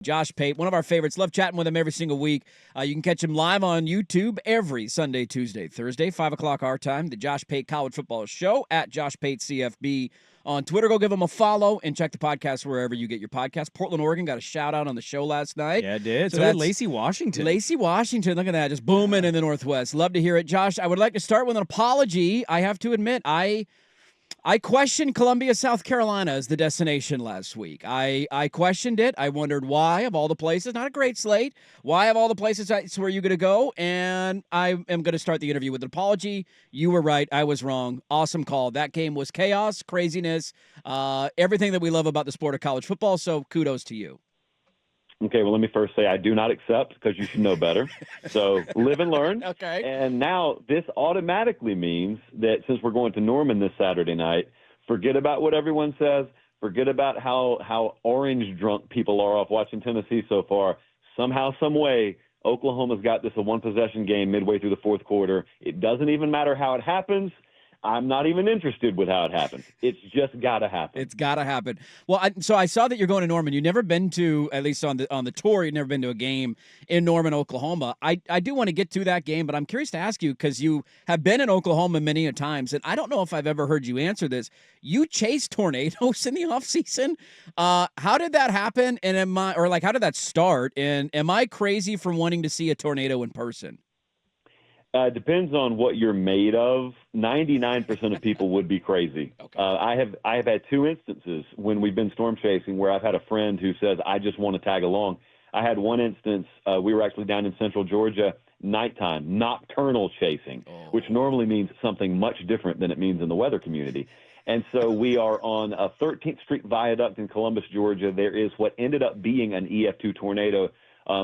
Josh Pate, one of our favorites. Love chatting with him every single week. You can catch him live on YouTube every Sunday, Tuesday, Thursday, 5 o'clock our time. The Josh Pate College Football Show at Josh Pate CFB on Twitter. Go give him a follow and check the podcast wherever you get your podcast. Portland, Oregon got a shout-out on the show last night. Yeah, it did. So did Lacey Washington. Lacey Washington, look at that, just booming in the Northwest. Love to hear it. Josh, I would like to start with an apology. I have to admit, I questioned Columbia, South Carolina as the destination last week. I questioned it. I wondered why, of all the places, not a great slate, why of all the places where you going to go? And I am going to start the interview with an apology. You were right. I was wrong. Awesome call. That game was chaos, craziness, everything that we love about the sport of college football, so kudos to you. Okay, well, let me first say I do not accept because you should know better. So live and learn. Okay. And now this automatically means that since we're going to Norman this Saturday night, forget about what everyone says. Forget about how orange drunk people are off watching Tennessee so far. Somehow, some way, Oklahoma's got this a one-possession game midway through the fourth quarter. It doesn't even matter how it happens. I'm not even interested with how it happened. It's just got to happen. It's got to happen. Well, so I saw that you're going to Norman. You've never been to, at least on the tour, you've never been to a game in Norman, Oklahoma. I do want to get to that game, but I'm curious to ask you because you have been in Oklahoma many a times, and I don't know if I've ever heard you answer this. You chased tornadoes in the offseason. How did that happen? And how did that start? And am I crazy for wanting to see a tornado in person? Depends on what you're made of. 99% of people would be crazy. Okay. I have had two instances when we've been storm chasing where I've had a friend who says, I just want to tag along. I had one instance, we were actually down in central Georgia, nighttime, nocturnal chasing, which normally means something much different than it means in the weather community. And so we are on a 13th Street viaduct in Columbus, Georgia. There is what ended up being an EF2 tornado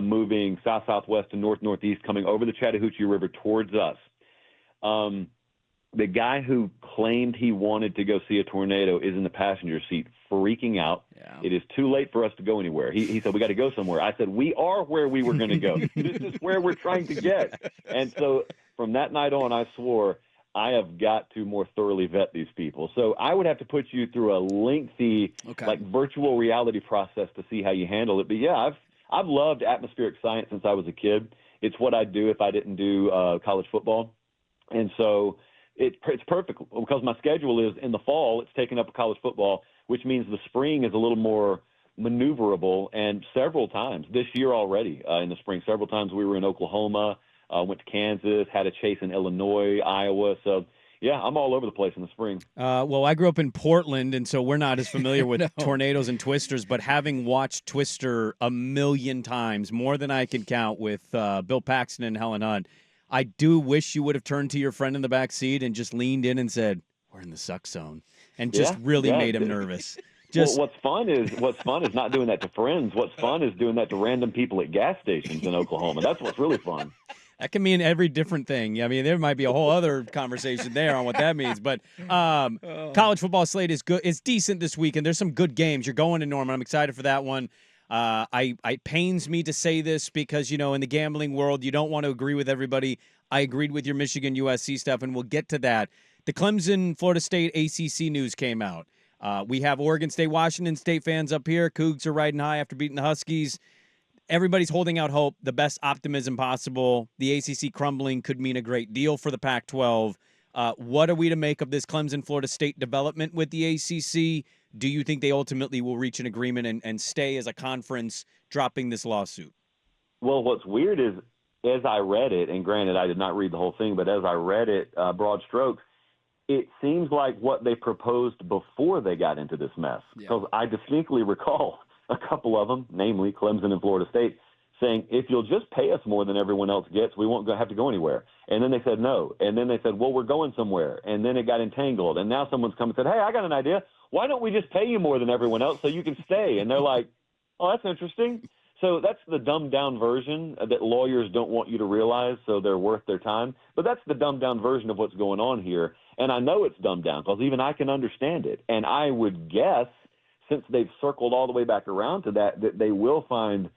moving south-southwest and north-northeast, coming over the Chattahoochee River towards us. The guy who claimed he wanted to go see a tornado is in the passenger seat freaking out. Yeah. It is too late for us to go anywhere. He said, we got to go somewhere. I said, we are where we were going to go. This is where we're trying to get. And so from that night on, I swore I have got to more thoroughly vet these people. So I would have to put you through a lengthy, virtual reality process to see how you handle it. But yeah, I've loved atmospheric science since I was a kid. It's what I'd do if I didn't do college football. And so it's perfect because my schedule is in the fall, it's taking up college football, which means the spring is a little more maneuverable. And several times this year already in the spring, several times we were in Oklahoma, went to Kansas, had a chase in Illinois, Iowa. So yeah, I'm all over the place in the spring. Well, I grew up in Portland, and so we're not as familiar with tornadoes and twisters, but having watched Twister a million times, more than I can count with Bill Paxton and Helen Hunt, I do wish you would have turned to your friend in the back seat and just leaned in and said, we're in the suck zone, and just really made him nervous. Well, what's fun is not doing that to friends. What's fun is doing that to random people at gas stations in Oklahoma. That's what's really fun. That can mean every different thing. I mean, there might be a whole other conversation there on what that means. But college football slate is good. It's decent this week, and there's some good games. You're going to Norman. I'm excited for that one. It pains me to say this because, in the gambling world, you don't want to agree with everybody. I agreed with your Michigan USC stuff, and we'll get to that. The Clemson Florida State ACC news came out. We have Oregon State, Washington State fans up here. Cougs are riding high after beating the Huskies. Everybody's holding out hope, the best optimism possible. The ACC crumbling could mean a great deal for the Pac-12. What are we to make of this Clemson-Florida State development with the ACC? Do you think they ultimately will reach an agreement and stay as a conference dropping this lawsuit? Well, what's weird is, as I read it, and granted I did not read the whole thing, but as I read it, broad strokes, it seems like what they proposed before they got into this mess. Because I distinctly recall a couple of them, namely Clemson and Florida State, saying, if you'll just pay us more than everyone else gets, we won't have to go anywhere. And then they said no. And then they said, well, we're going somewhere. And then it got entangled. And now someone's come and said, hey, I got an idea. Why don't we just pay you more than everyone else so you can stay? And they're like, oh, that's interesting. So that's the dumbed-down version that lawyers don't want you to realize, so they're worth their time. But that's the dumbed-down version of what's going on here. And I know it's dumbed down because even I can understand it. And I would guess, since they've circled all the way back around to that they will find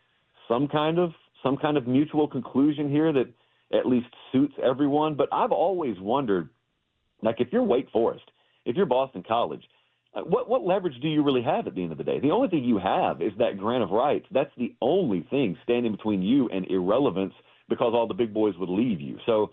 some kind of mutual conclusion here that at least suits everyone. But I've always wondered, like, if you're Wake Forest, if you're Boston College, What leverage do you really have at the end of the day? The only thing you have is that grant of rights. That's the only thing standing between you and irrelevance, because all the big boys would leave you. So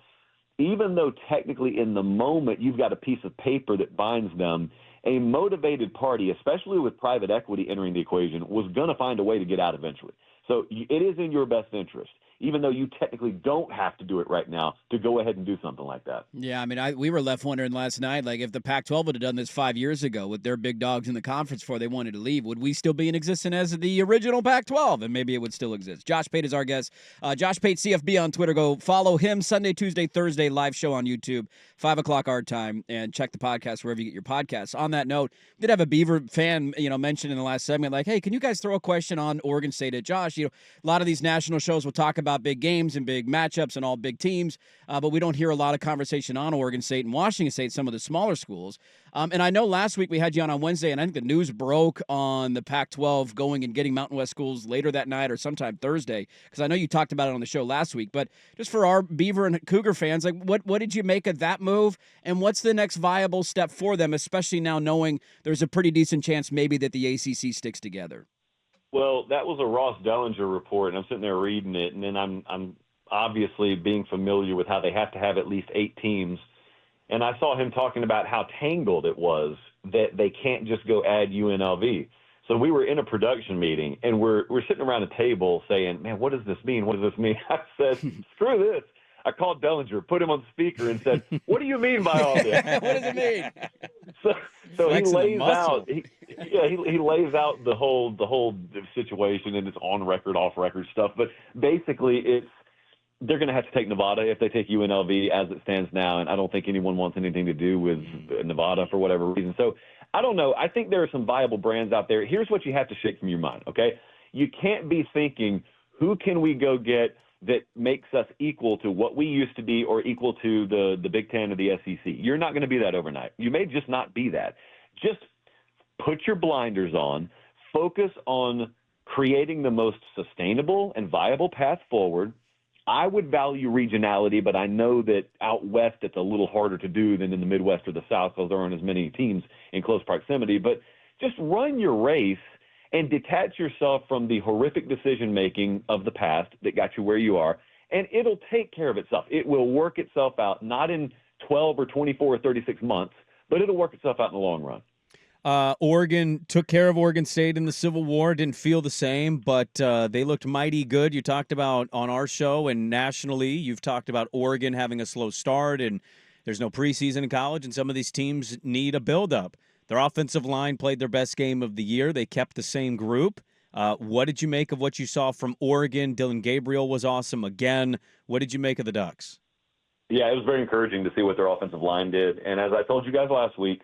even though technically in the moment you've got a piece of paper that binds them, a motivated party, especially with private equity entering the equation, was going to find a way to get out eventually. So it is in your best interest, even though you technically don't have to do it right now, to go ahead and do something like that. Yeah, I mean, we were left wondering last night, like, if the Pac-12 would have done this 5 years ago with their big dogs in the conference before they wanted to leave, would we still be in existence as the original Pac-12? And maybe it would still exist. Josh Pate is our guest. Josh Pate, CFB on Twitter. Go follow him Sunday, Tuesday, Thursday, live show on YouTube, 5 o'clock our time, and check the podcast wherever you get your podcasts. On that note, did have a Beaver fan, mention in the last segment, like, hey, can you guys throw a question on Oregon State at Josh? A lot of these national shows will talk about big games and big matchups and all big teams, but we don't hear a lot of conversation on Oregon State and Washington State, some of the smaller schools. And I know last week we had you on Wednesday, and I think the news broke on the Pac-12 going and getting Mountain West schools later that night or sometime Thursday, because I know you talked about it on the show last week. But just for our Beaver and Cougar fans, like, what did you make of that move, and what's the next viable step for them, especially now knowing there's a pretty decent chance maybe that the ACC sticks together? Well, that was a Ross Dellinger report, and I'm sitting there reading it, and then I'm obviously being familiar with how they have to have at least 8 teams. And I saw him talking about how tangled it was that they can't just go add UNLV. So we were in a production meeting, and we're sitting around a table saying, man, what does this mean? What does this mean? I said, screw this. I called Dellinger, put him on the speaker, and said, what do you mean by all this? What does it mean? So he lays out he lays out the whole situation, and it's on record, off record stuff. But basically they're going to have to take Nevada if they take UNLV as it stands now, and I don't think anyone wants anything to do with Nevada for whatever reason. So I don't know. I think there are some viable brands out there. Here's what you have to shake from your mind, okay? You can't be thinking, who can we go get that makes us equal to what we used to be or equal to the Big Ten or the SEC. You're not going to be that overnight. You may just not be that. Just put your blinders on, focus on creating the most sustainable and viable path forward. I would value regionality, but I know that out west it's a little harder to do than in the Midwest or the South, because there aren't as many teams in close proximity. But just run your race and detach yourself from the horrific decision-making of the past that got you where you are, and it'll take care of itself. It will work itself out, not in 12 or 24 or 36 months, but it'll work itself out in the long run. Oregon took care of Oregon State in the Civil War. Didn't feel the same, but they looked mighty good. You talked about on our show and nationally, you've talked about Oregon having a slow start, and there's no preseason in college, and some of these teams need a build-up. Their offensive line played their best game of the year. They kept the same group. What did you make of what you saw from Oregon? Dylan Gabriel was awesome again. What did you make of the Ducks? Yeah, it was very encouraging to see what their offensive line did. And as I told you guys last week,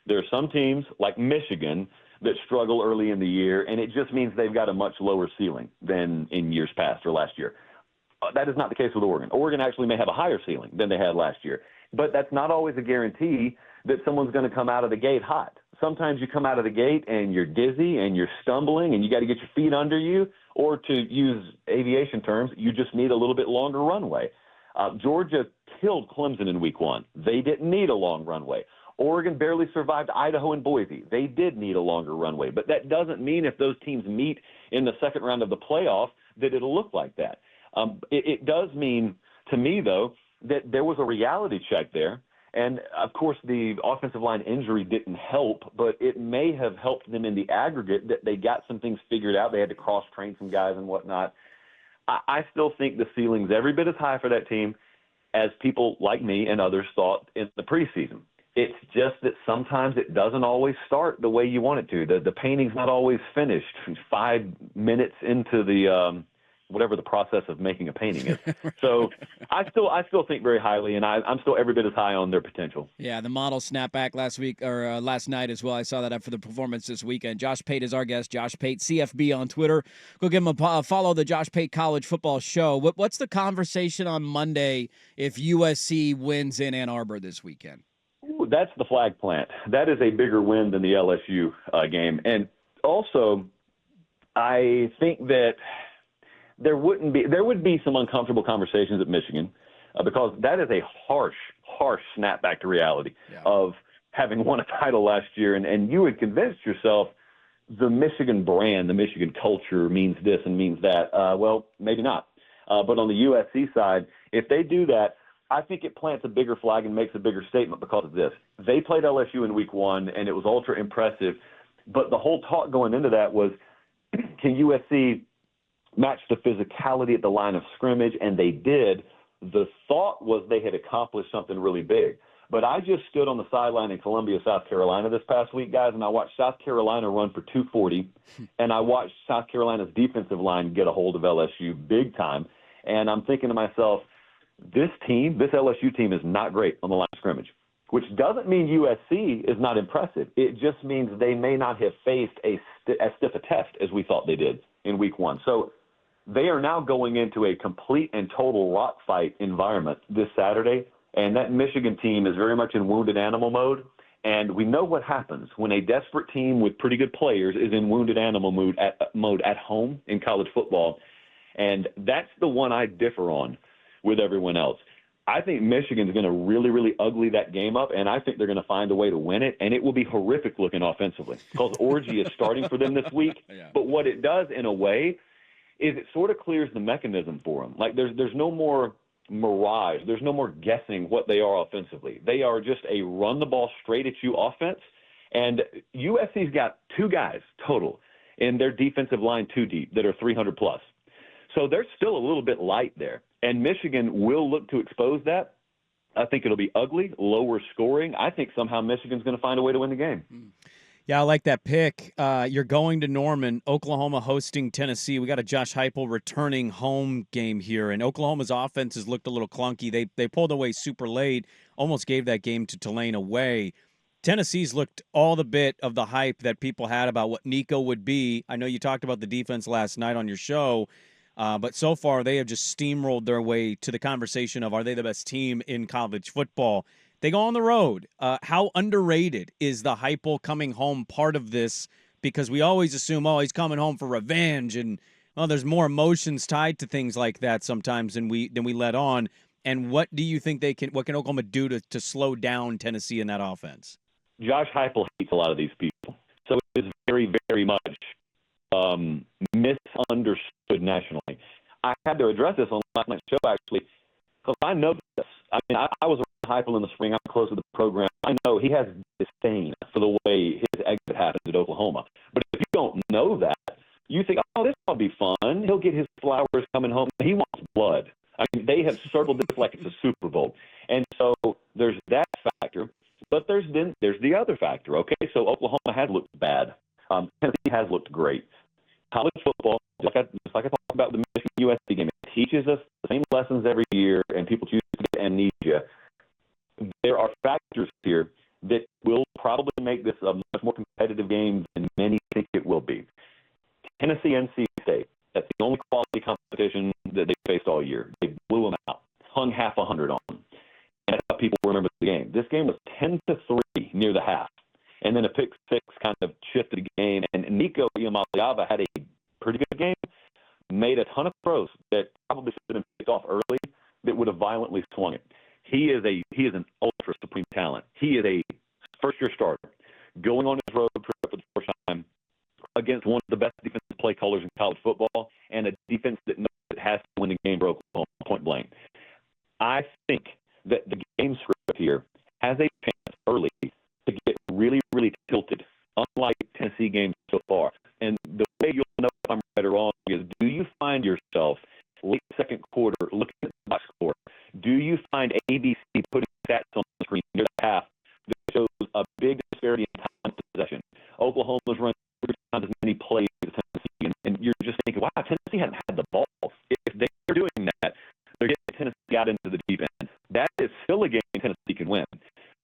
there are some teams like Michigan that struggle early in the year, and it just means they've got a much lower ceiling than in years past or last year. That is not the case with Oregon. Oregon actually may have a higher ceiling than they had last year, but that's not always a guarantee that someone's going to come out of the gate hot. Sometimes you come out of the gate and you're dizzy and you're stumbling and you got to get your feet under you, or to use aviation terms, you just need a little bit longer runway. Georgia killed Clemson in week 1. They didn't need a long runway. Oregon barely survived Idaho and Boise. They did need a longer runway. But that doesn't mean if those teams meet in the second round of the playoff that it'll look like that. It does mean, to me, though, that there was a reality check there. And, of course, the offensive line injury didn't help, but it may have helped them in the aggregate that they got some things figured out. They had to cross-train some guys and whatnot. I still think the ceiling's every bit as high for that team as people like me and others thought in the preseason. It's just that sometimes it doesn't always start the way you want it to. The painting's not always finished 5 minutes into the whatever the process of making a painting is. So I still think very highly, and I'm still every bit as high on their potential. Yeah, the model snapback last week or last night as well. I saw that up for the performance this weekend. Josh Pate is our guest. Josh Pate, CFB on Twitter. Go give him a follow, the Josh Pate College Football Show. What's the conversation on Monday if USC wins in Ann Arbor this weekend? Ooh, that's the flag plant. That is a bigger win than the LSU game. And also, I think that there would be some uncomfortable conversations at Michigan because that is a harsh snapback to reality of having won a title last year, and you had convinced yourself the Michigan brand, the Michigan culture means this and means that. Well, maybe not. But on the USC side, if they do that, I think it plants a bigger flag and makes a bigger statement because of this. They played LSU in week 1, and it was ultra impressive. But the whole talk going into that was, can USC match the physicality at the line of scrimmage? And they did. The thought was they had accomplished something really big. But I just stood on the sideline in Columbia, South Carolina this past week, guys, and I watched South Carolina run for 240, and I watched South Carolina's defensive line get a hold of LSU big time. And I'm thinking to myself, this LSU team is not great on the line of scrimmage, which doesn't mean USC is not impressive. It just means they may not have faced as stiff a test as we thought they did in week 1. So they are now going into a complete and total rock fight environment this Saturday. And that Michigan team is very much in wounded animal mode. And we know what happens when a desperate team with pretty good players is in wounded animal mode at home in college football. And that's the one I differ on with everyone else. I think Michigan's going to really, really ugly that game up, and I think they're going to find a way to win it, and it will be horrific looking offensively because Orgy is starting for them this week. Yeah. But what it does in a way is it sort of clears the mechanism for them. Like there's no more mirage. There's no more guessing what they are offensively. They are just a run the ball straight at you offense. And USC's got 2 guys total in their defensive line 2 deep that are 300 plus. So they're still a little bit light there. And Michigan will look to expose that. I think it'll be ugly, lower scoring. I think somehow Michigan's going to find a way to win the game. Yeah, I like that pick. You're going to Norman, Oklahoma hosting Tennessee. We got a Josh Heupel returning home game here, and Oklahoma's offense has looked a little clunky. They pulled away super late, almost gave that game to Tulane away. Tennessee's looked all the bit of the hype that people had about what Nico would be. I know you talked about the defense last night on your show, but so far they have just steamrolled their way to the conversation of, are they the best team in college football? They go on the road. How underrated is the Heupel coming home part of this? Because we always assume, oh, he's coming home for revenge, and there's more emotions tied to things like that sometimes than we let on. And what do you think what can Oklahoma do to slow down Tennessee in that offense? Josh Heupel hates a lot of these people, so it is very, very much misunderstood nationally. I had to address this on last night's show actually, because I know this. I mean, I was Heupel in the spring. I'm close to the program. I know he has disdain for the way his exit happens at Oklahoma. But if you don't know that, you think, oh, this will be fun. He'll get his flowers coming home. He wants blood. I mean, they have circled this like it's a Super Bowl. And so there's that factor. But there's the other factor, okay? So Oklahoma has looked bad. Tennessee has looked great. College football, just like I talked about the Michigan USC game, it teaches us the same lessons every year, and people choose to get amnesia. There are factors here that will probably make this a much more competitive game than many think it will be. Tennessee, NC State, that's the only quality competition that they faced all year. They blew them out, hung half 100 on them. And that's how people remember the game. This game was 10-3 near the half. And then a pick six kind of shifted the game. And Nico Iamaleava had a pretty good game, made a ton of throws that probably should have been picked off early that would have violently swung it. He is an ultra supreme talent. He is a first-year starter going on his road trip for the first time against one of the best defensive play callers in college football and a defense that knows it has to win the game for Oklahoma, point blank. I think that the game script here has a chance early to get really, really tilted, unlike Tennessee games so far. And the way you'll know if I'm right or wrong is, do you find yourself late second quarter looking at the box score? Do you find ABC putting stats on the screen near the half that shows a big disparity in time of possession? Oklahoma's run 3 times as many plays as Tennessee, and you're just thinking, wow, Tennessee hasn't had the ball. If they're doing that, they're getting Tennessee out into the deep end. That is still a game Tennessee can win.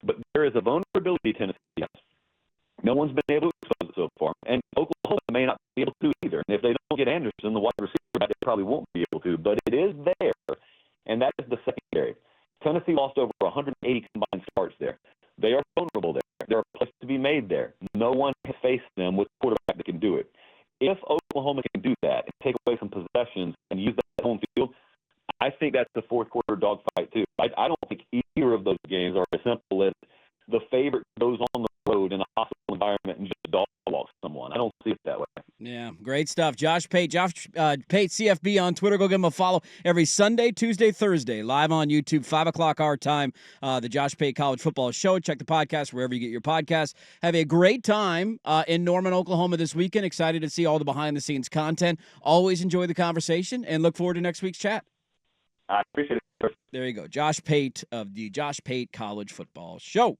But there is a vulnerability Tennessee has. No one's been able to expose it so far, and Oklahoma may not be able to either. And if they don't get Anderson, the wide receiver, they probably won't be able to. But it is there, and that is the secondary. Tennessee lost over 180 combined starts there. They are vulnerable there. There are plays to be made there. No one has faced them with a quarterback that can do it. If Oklahoma can do that and take away some possessions and use that home field, I think that's the fourth quarter dogfight too. I don't think either of those games are as simple as the favorite goes Great stuff. Josh Pate, Pate CFB on Twitter. Go give him a follow every Sunday, Tuesday, Thursday, live on YouTube, 5 o'clock our time, the Josh Pate College Football Show. Check the podcast wherever you get your podcasts. Have a great time in Norman, Oklahoma this weekend. Excited to see all the behind-the-scenes content. Always enjoy the conversation and look forward to next week's chat. I appreciate it. There you go. Josh Pate of the Josh Pate College Football Show.